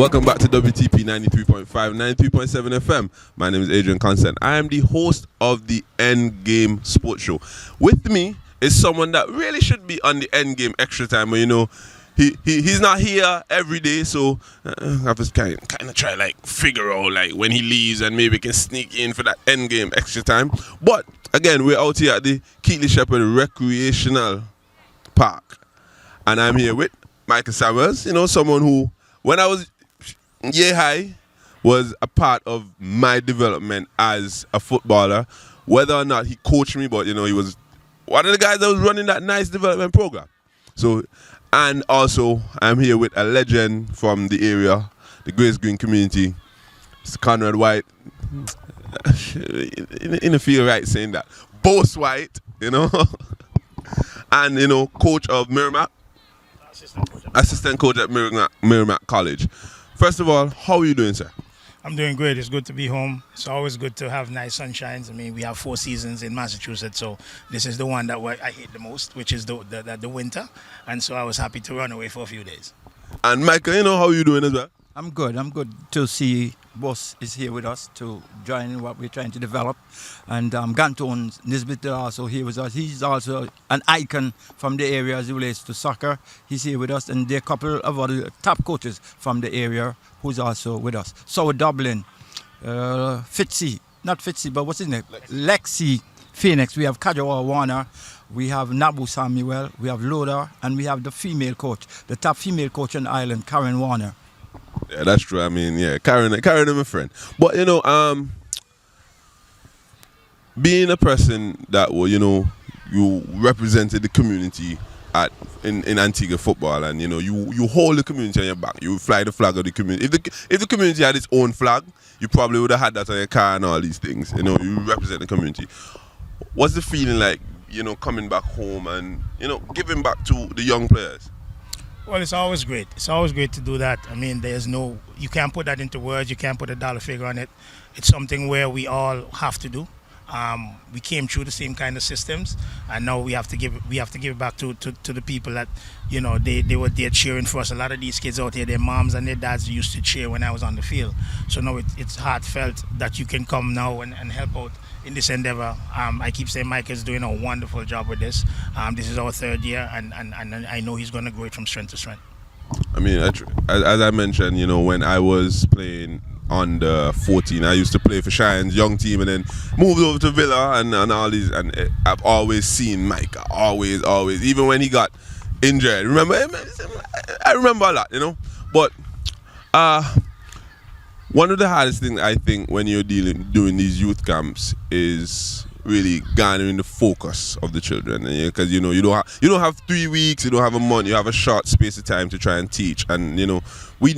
Welcome back to WTP 93.5, 93.7 FM. My name is Adrian Constant. I am the host of the End Game Sports Show. With me is someone that really should be on the End Game Extra Time. You know, he's not here every day, so I have to kind of try like figure out like when he leaves and maybe can sneak in for that End Game Extra Time. But again, we're out here at the Keithley Sheppard Recreational Park, and I'm here with Michael Samuels. You know, someone who, when I was high, was a part of my development as a footballer. Whether or not he coached me, but you know, he was one of the guys that was running that nice development program. So, and also I'm here with a legend from the area, the Grace Green community, Mr. Conrad Whyte. In a feel right saying that. Boast Whyte, you know, and you know, coach of Merrimack, assistant coach at Merrimack College. First of all, how are you doing, sir? I'm doing great. It's good to be home. It's always good to have nice sunshines. I mean, we have 4 seasons in Massachusetts, so this is the one that I hate the most, which is the winter. And so I was happy to run away for a few days. And Michael, you know, how are you doing as well? I'm good. I'm good to see Boast is here with us to join in what we're trying to develop. And Ganton Nisbet also here with us. He's also an icon from the area as it relates to soccer. He's here with us. And there are a couple of other top coaches from the area who's also with us. So Dublin, Fitzy, not Fitzy, but what's his name? Lexi Phoenix. We have Kajawa Warner. We have Nabu Samuel. We have Loda. And we have the female coach, the top female coach on the island, Karen Warner. Yeah, that's true. I mean, yeah, Karen is my friend. But you know, being a person that will, you know, you represented the community in Antigua football, and you know, you hold the community on your back. You fly the flag of the community. If the community had its own flag, you probably would have had that on your car and all these things. You know, you represent the community. What's the feeling like, you know, coming back home and, you know, giving back to the young players? Well, it's always great. It's always great to do that. I mean, you can't put that into words. You can't put a dollar figure on it. It's something where we all have to do. We came through the same kind of systems, and now we have to give back to the people that, you know, they were there cheering for us. A lot of these kids out here, their moms and their dads used to cheer when I was on the field. So now it's heartfelt that you can come now and help out in this endeavor. I keep saying Mike is doing a wonderful job with this. This is our 3rd year, and I know he's going to grow it from strength to strength. I mean, as I mentioned, you know, when I was playing under 14, I used to play for Shine's young team, and then moved over to Villa and all these. And I've always seen Mike, always, even when he got injured. Remember him? I remember a lot, you know. But one of the hardest things I think when you're doing these youth camps is really garnering the focus of the children, because you know you don't have 3 weeks, you don't have a month, you have a short space of time to try and teach. And you know, we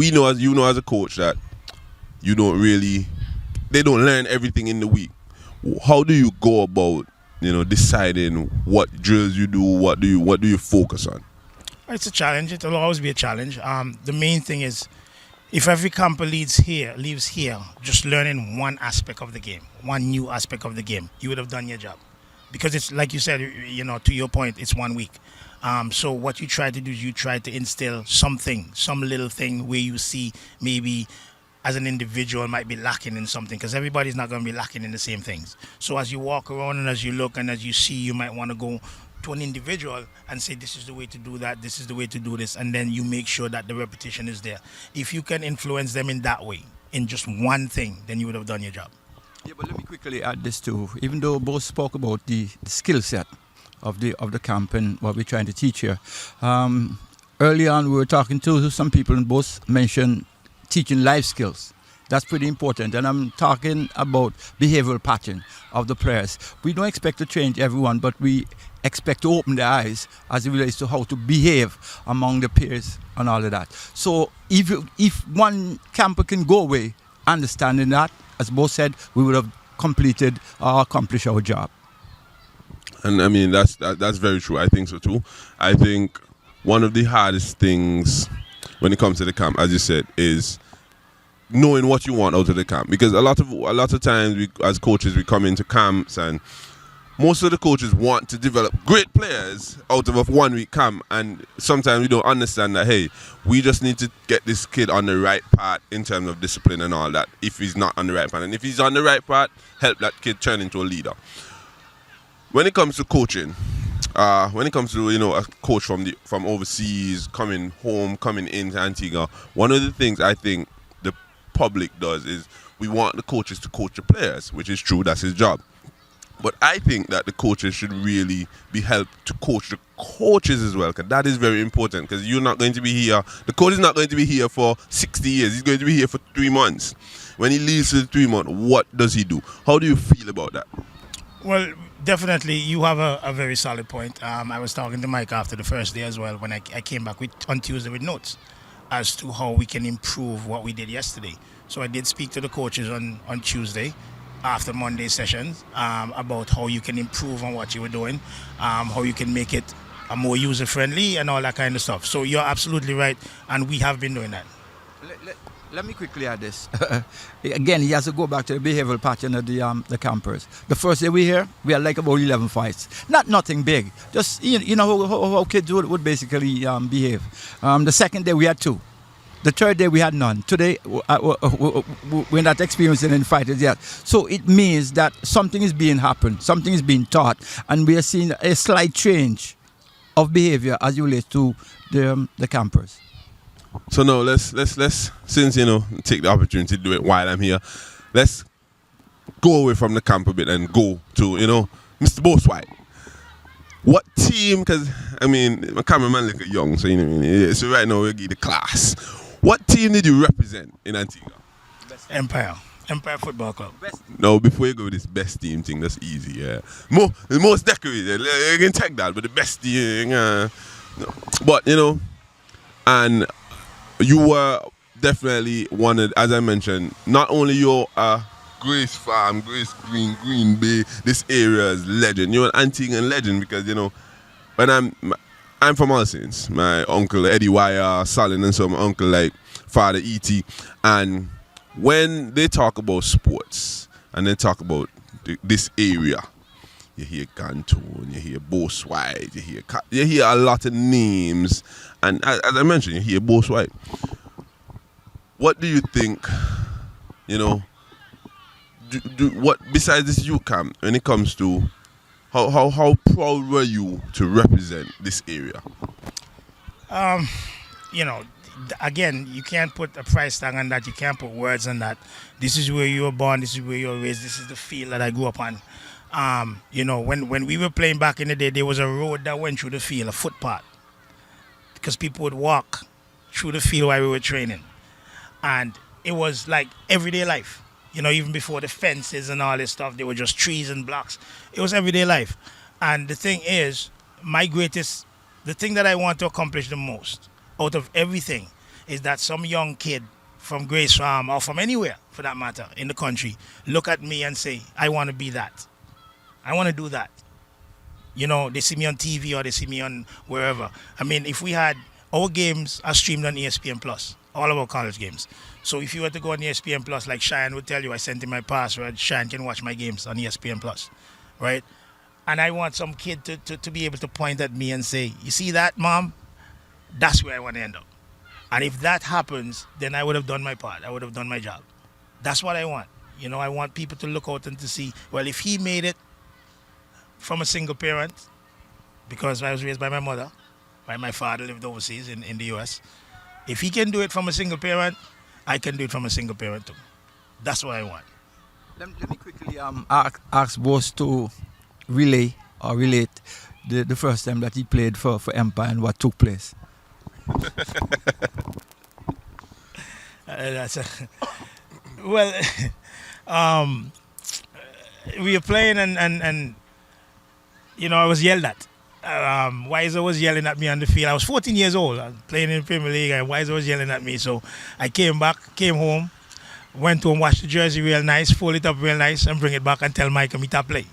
know, as you know, as a coach, that they don't learn everything in the week. How do you go about, you know, deciding what drills you do? What do you focus on? It's a challenge. It'll always be a challenge. The main thing is, if every camper leaves here just learning one aspect of the game, one new aspect of the game, you would have done your job. Because it's like you said, you know, to your point, it's 1 week. So what you try to do is you try to instill something, some little thing where you see maybe as an individual might be lacking in something, because everybody's not going to be lacking in the same things. So as you walk around and as you look and as you see, you might want to go to an individual and say, this is the way to do that, this is the way to do this, and then you make sure that the repetition is there. If you can influence them in that way, in just one thing, then you would have done your job. Yeah, but let me quickly add this too. Even though both spoke about the skill set of the camp and what we're trying to teach here, early on we were talking to some people, and both mentioned teaching life skills. That's pretty important. And I'm talking about behavioral pattern of the players. We don't expect to change everyone, but we expect to open their eyes as it relates to how to behave among the peers and all of that. So if one camper can go away understanding that, as both said, we would have completed or accomplished our job. And I mean, that's very true. I think so too. I think one of the hardest things when it comes to the camp, as you said, is knowing what you want out of the camp. Because a lot of times, we, as coaches, we come into camps and most of the coaches want to develop great players out of a 1 week camp, and sometimes we don't understand that, hey, we just need to get this kid on the right path in terms of discipline and all that if he's not on the right path. And if he's on the right path, help that kid turn into a leader. When it comes to coaching, when it comes to a coach from overseas coming home, coming into Antigua, one of the things I think the public does is we want the coaches to coach the players, which is true, that's his job. But I think that the coaches should really be helped to coach the coaches as well, because that is very important, because you're not going to be here, the coach is not going to be here for 60 years, he's going to be here for 3 months. When he leaves for the 3 months, what does he do? How do you feel about that? Well, definitely, you have a very solid point. I was talking to Mike after the first day as well when I came back on Tuesday with notes as to how we can improve what we did yesterday. So I did speak to the coaches on Tuesday after Monday's sessions about how you can improve on what you were doing, how you can make it more user-friendly and all that kind of stuff. So you're absolutely right, and we have been doing that. Let me quickly add this. Again, he has to go back to the behavioral pattern of the campers. The first day we here, we had like about 11 fights. Nothing big. Just, how kids would basically behave. The second day we had 2. The third day we had none. Today we're not experiencing any fighters yet. So it means that something is being happened, something is being taught, and we are seeing a slight change of behavior as it relates to the campers. So now let's since take the opportunity to do it while I'm here, let's go away from the camp a bit and go to Mr. Boast Whyte. What team? Because my cameraman look young, so so right now we'll give the class. What team did you represent in Antigua? Empire Football Club. No, before you go with this best team thing, that's easy. Yeah, the most decorated. You can take that, but the best team. No. But and you were definitely one of, as I mentioned, not only you're a Grace Farm, Grace Green Bay, this area is legend. You're an Antiguan legend because when I'm from All Saints. My uncle Eddie Wire, Salin, and so my uncle like Father E.T. And when they talk about sports and they talk about this area, you hear Canton, you hear Boast Whyte, you hear a lot of names, and as I mentioned, you hear Boast Whyte. What do you think? What besides this youth camp, when it comes to how proud were you to represent this area? Again, you can't put a price tag on that. You can't put words on that. This is where you were born. This is where you were raised. This is the field that I grew up on. When we were playing back in the day, there was a road that went through the field, a footpath, because people would walk through the field while we were training, and it was like everyday life. Even before the fences and all this stuff, there were just trees and blocks. It was everyday life. And the thing is, the thing that I want to accomplish the most out of everything is that some young kid from Grace Farm or from anywhere, for that matter, in the country, look at me and say, I want to be that. I want to do that. They see me on TV or they see me on wherever. If we had, our games are streamed on ESPN Plus, all of our college games. So if you were to go on ESPN Plus, like Cheyenne would tell you, I sent him my password, Cheyenne can watch my games on ESPN Plus, right? And I want some kid to be able to point at me and say, you see that, Mom? That's where I want to end up. And if that happens, then I would have done my part. I would have done my job. That's what I want. I want people to look out and to see, well, if he made it from a single parent, because I was raised by my mother, right? My father lived overseas in the U.S. If he can do it from a single parent, I can do it from a single parent too. That's what I want. Let me quickly ask Boast to relate the first time that he played for Empire and what took place. We were playing and I was yelled at. Weiser was yelling at me on the field. I was 14 years old. I was playing in the Premier League, and Weiser was yelling at me. So I came home, went home, washed the jersey real nice, fold it up real nice, and bring it back and tell Mike me to play.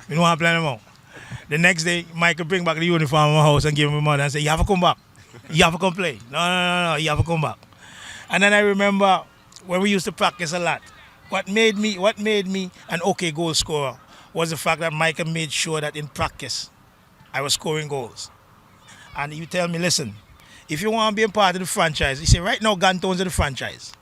We don't want to play anymore. The next day, Mike bring back the uniform in my house and give me my mother and say, you have to come back. You have to come play. No, you have to come back. And then I remember when we used to practice a lot, what made me an okay goal scorer was the fact that Michael made sure that in practice, I was scoring goals. And he tell me, listen, if you want to be a part of the franchise, he said, right now, Gantones are the franchise.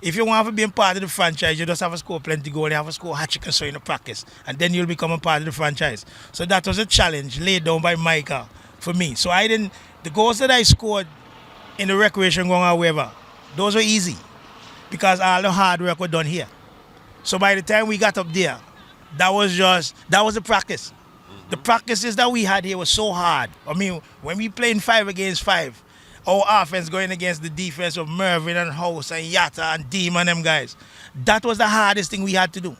If you want to be a part of the franchise, you just have to score plenty goals, you have to score hat-trick and so in the practice, and then you'll become a part of the franchise. So that was a challenge laid down by Michael for me. So the goals that I scored in the recreation ground or wherever, those were easy because all the hard work was done here. So by the time we got up there, that was the practice. The practices that we had here was so hard. I mean, when we playing 5 against 5, our offense going against the defense of Mervyn and House and Yatta and Deem and them guys, that was the hardest thing we had to do.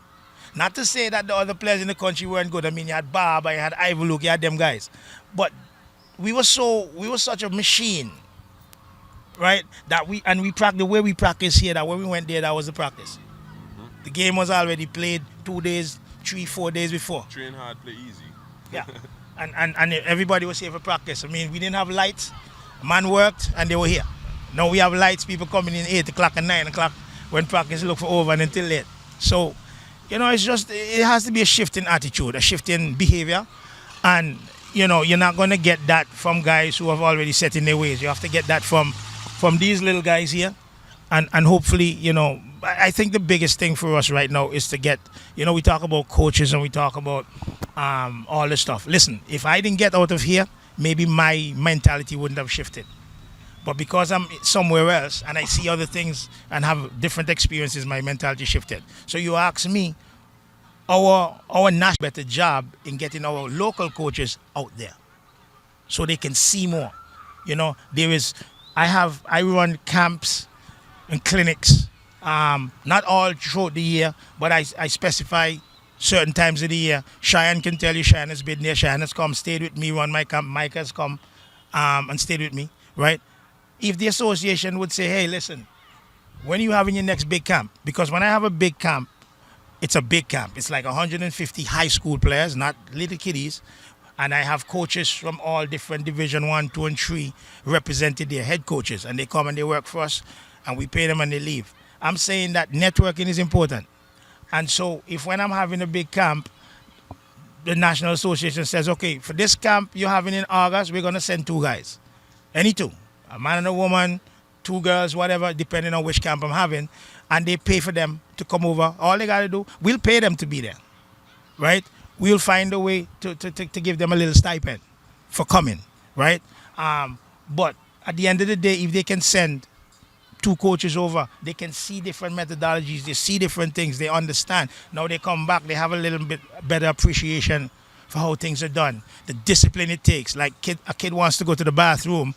Not to say that the other players in the country weren't good. I mean, you had Barber, you had Ivy Luke, you had them guys. But we were such a machine, right? That we practice the way we practice here, that when we went there, that was the practice. The game was already played 2 days, 3, 4 days before. Train hard, play easy. Yeah. And everybody was here for practice. I mean, we didn't have lights. Man worked and they were here. Now we have lights, people coming in 8 o'clock and 9 o'clock when practice look for over and until late. So, it has to be a shift in attitude, a shift in behavior. And, you're not going to get that from guys who have already set in their ways. You have to get that from these little guys here. And hopefully, I think the biggest thing for us right now is to get, we talk about coaches and we talk about all this stuff. Listen, if I didn't get out of here, maybe my mentality wouldn't have shifted. But because I'm somewhere else and I see other things and have different experiences, my mentality shifted. So you ask me, our national better job in getting our local coaches out there so they can see more. I run camps and clinics, not all throughout the year, but I specify certain times of the year. Cheyenne can tell you, Cheyenne has been there, Cheyenne has come, stayed with me, run my camp, Mike has come and stayed with me, right? If the association would say, hey, listen, when are you having your next big camp? Because when I have a big camp, it's a big camp. It's like 150 high school players, not little kiddies. And I have coaches from all different Division 1, 2, and 3 represented there, head coaches. And they come and they work for us, and we pay them and they leave. I'm saying that networking is important. And so if when I'm having a big camp, the National Association says, okay, for this camp you're having in August, we're going to send 2 guys. Any 2. A man and a woman, 2 girls, whatever, depending on which camp I'm having. And they pay for them to come over. All they got to do, we'll pay them to be there, right? We'll find a way to give them a little stipend for coming, right? But at the end of the day, if they can send 2 coaches over, they can see different methodologies, they see different things, they understand. Now they come back, they have a little bit better appreciation for how things are done, the discipline it takes. Like a kid wants to go to the bathroom,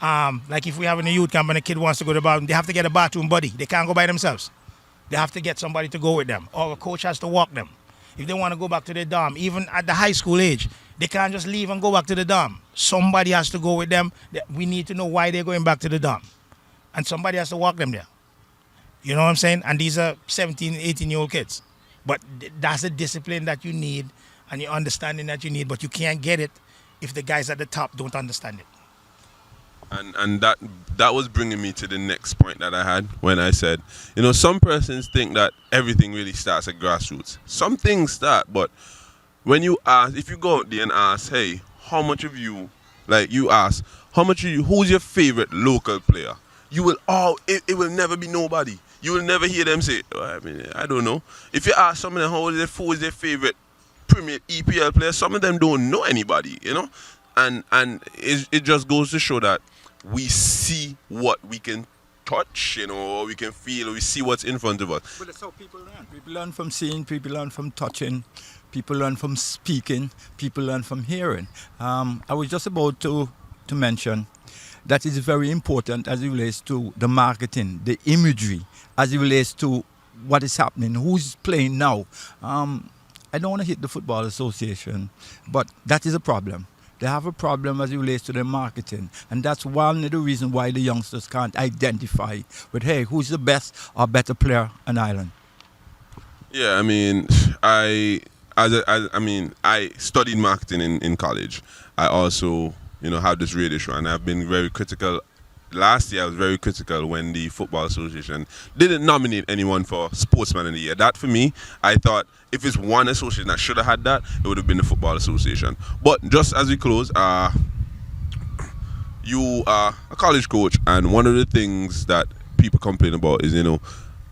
like if we have in a youth camp and a kid wants to go to the bathroom, they have to get a bathroom buddy. They can't go by themselves. They have to get somebody to go with them, or a coach has to walk them. If they want to go back to their dorm, even at the high school age, they can't just leave and go back to the dorm. Somebody has to go with them. We need to know why they're going back to the dorm. And somebody has to walk them there. You know what I'm saying? And these are 17, 18-year-old kids. But that's the discipline that you need and the understanding that you need. But you can't get it if the guys at the top don't understand it. And that was bringing me to the next point that I had when I said, some persons think that everything really starts at grassroots. Some things start, but when you ask, if you go out there and ask, hey, how much of you, like you ask, how much of you, who's your favorite local player? You will it will never be nobody. You will never hear them say, I don't know. If you ask some of them who is their favorite Premier EPL player, some of them don't know anybody, And it just goes to show that we see what we can touch, or we can feel, or we see what's in front of us. But that's how people learn. People learn from seeing, people learn from touching, people learn from speaking, people learn from hearing. I was just about to mention that is very important as it relates to the marketing, the imagery, as it relates to what is happening, who's playing now. I don't want to hit the Football Association, but that is a problem. They have a problem as it relates to their marketing. And that's one of the reasons why the youngsters can't identify with, hey, who's the best or better player on Ireland? Yeah, I studied marketing in college. I also, have this radio show, and I've been very critical last year I was very critical when the Football Association didn't nominate anyone for Sportsman of the Year. That for me, I thought if it's one association that should have had that, it would have been the Football Association. But just as we close, you are a college coach, and one of the things that people complain about is,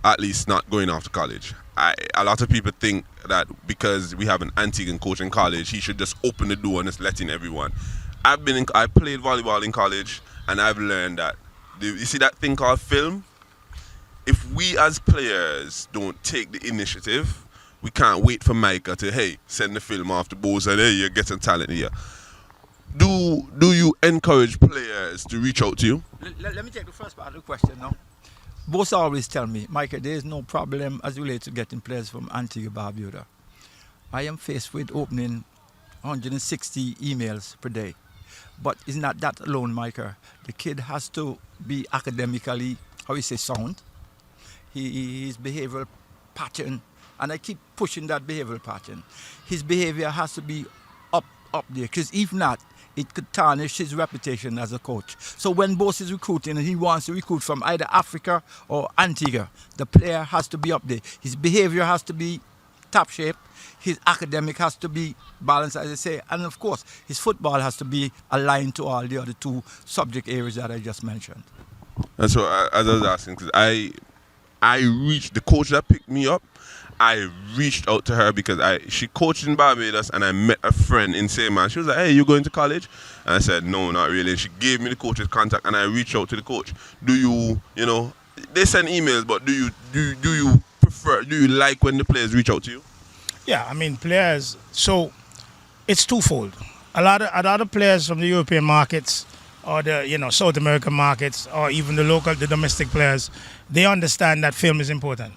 at least not going off to college. A lot of people think that because we have an Antiguan coach in college, he should just open the door and just let in everyone. I played volleyball in college, and I've learned that you see that thing called film. If we as players don't take the initiative, we can't wait for Micah to send the film off to Boast and you're getting talent here. Do you encourage players to reach out to you? Let me take the first part of the question now. Both always tell me, Michael, there is no problem as relates to getting players from Antigua Barbuda. I am faced with opening 160 emails per day. But it's not that alone, Michael. The kid has to be academically, sound. His behavioral pattern, and I keep pushing that behavioral pattern. His behavior has to be up there, because if not, it could tarnish his reputation as a coach. So when Boast is recruiting and he wants to recruit from either Africa or Antigua, the player has to be up there. His behavior has to be top shape. His academic has to be balanced, as I say. And of course, his football has to be aligned to all the other two subject areas that I just mentioned. And so, as I was asking, because I reached the coach that picked me up. I reached out to her because she coached in Barbados, and I met a friend in St. Man. She was like, "Hey, you going to college?" And I said, "No, not really." And she gave me the coach's contact, and I reached out to the coach. Do you, they send emails, but do you prefer? Do you like when the players reach out to you? Yeah, I mean, players. So it's twofold. A lot of players from the European markets, or the South American markets, or even the domestic players, they understand that film is important.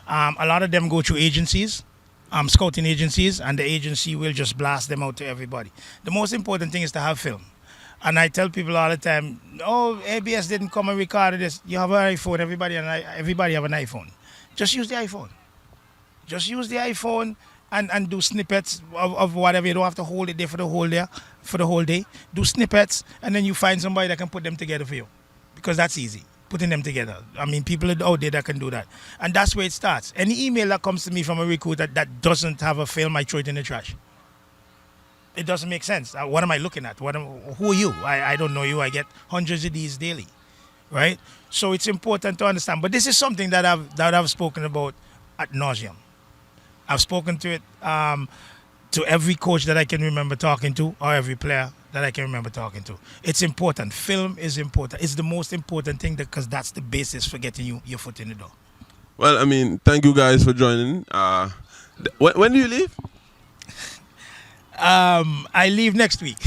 A lot of them go through agencies, scouting agencies, and the agency will just blast them out to everybody. The most important thing is to have film. And I tell people all the time, ABS didn't come and record this. You have an iPhone, everybody have an iPhone. Just use the iPhone. Just use the iPhone and do snippets of whatever. You don't have to hold it there for the whole day. Do snippets, and then you find somebody that can put them together for you. Because that's easy. Putting them together. I mean, people out there that can do that. And that's where it starts. Any email that comes to me from a recruiter that doesn't have a film, I throw it in the trash. It doesn't make sense. What am I looking at? Who are you? I don't know you. I get hundreds of these daily, right? So it's important to understand. But this is something that I've spoken about ad nauseum. I've spoken to it to every coach that I can remember talking to, or every player that I can remember talking to. It's important. Film is important. It's the most important thing because that's the basis for getting your foot in the door. Well, I mean, thank you guys for joining. When do you leave? I leave next week.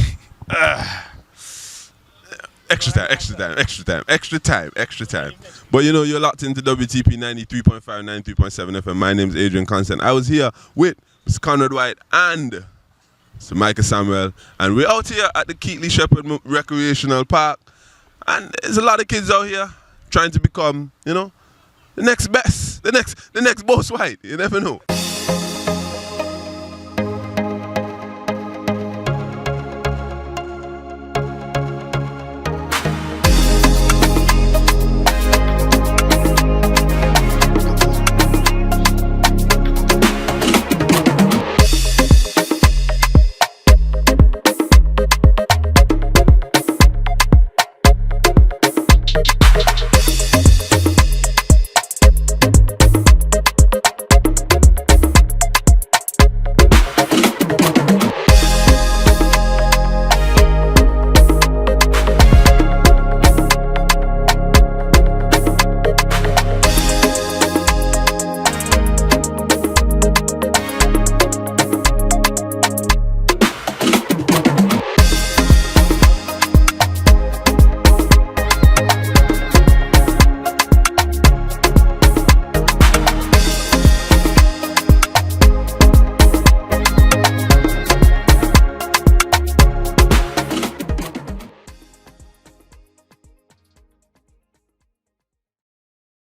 Extra time. But you're locked into WTP 93.5, 93.7 FM. My name's Adrian Constant. I was here with Mr. Conrad Whyte and Mr. Micah Samuel, and we're out here at the Keithley Sheppard Recreational Park, and there's a lot of kids out here trying to become, the next best, the next Boast Whyte. You never know.